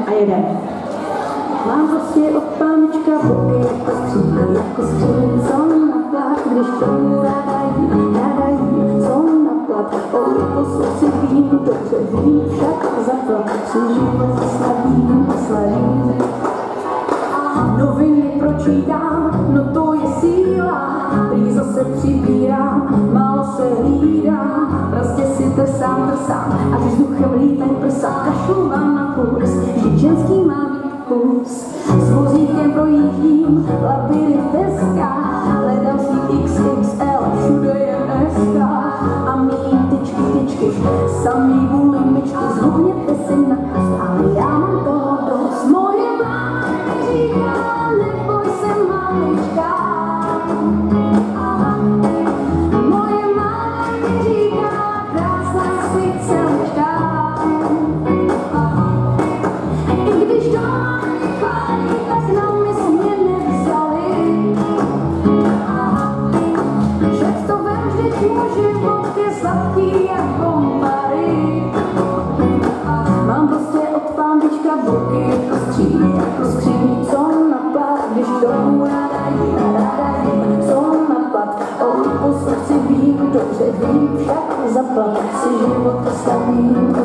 a jedem. Mám prostě od pánička boky jako skříň, co na plat, když tomu rádají, co na plat. O posluci vím, dobře vím, však zaplat, si život slavím. Noviny pročítám, no to je síla, prý zase přibírám, málo se hlídám, prostě si trsám, a když vzduchem lítají prsa, kašlu vám na puls, že ženský má být puls. S vozíkem projíždím labirint teska, hledám si XXL, všude je SK a mý tyčky, samý bulimičky, zhubněte si na kost, ale já mám toho dost. Moje máma říká, neboj se malička. Moje máma říká, krásná si celečka. I když doma mě chválí, tak na mysl mě nevzali. Však to vem, vždyť můj život je sladký jak bombary. Mám prostě od pánvička boky jako skříň, co na plat, když tomu rádají, co na plat. O posluch si vím, dobře vím, však zaplat, si život oslavím.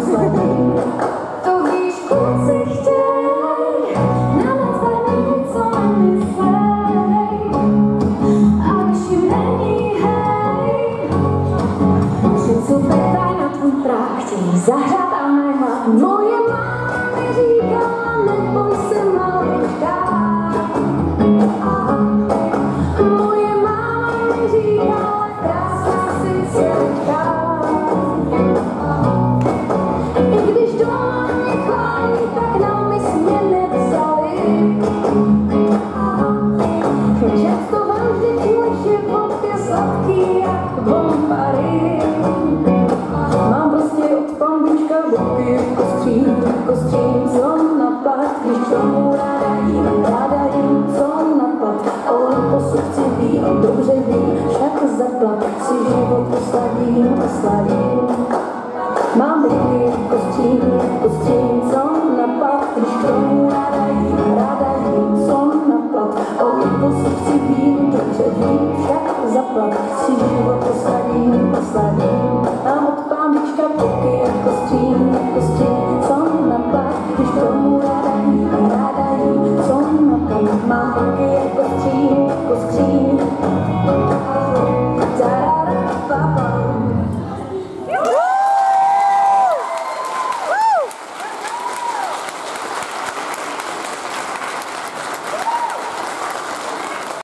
To víš, kluci chtěj, na nás tady co myslej, a když jim není hej, přece petaj na tvůj prach, chtějí zahrát a najmat. Moje máma mi říká, neboj se malička. Moje máma mi říká, krásná si celečka. I když doma mě chválí, tak na mysl mě nevzali. Často vám vždyť můj život je sladký jak bombary. Mám prostě od pánvička boky jako skříň, co na plat, když tomu rádají, co na plat. O posluch si vím, dobře vím, však zaplat, si život oslavím. Mám boky jako skříň, co na plat, když tomu rádají, co na plat. O posluch si vím, dobře vím, však zaplat, si život oslavím. Mám od pánvička boky jako skříň, co na plat, když tomu rádají, co na plat. Mám boky jako skříň,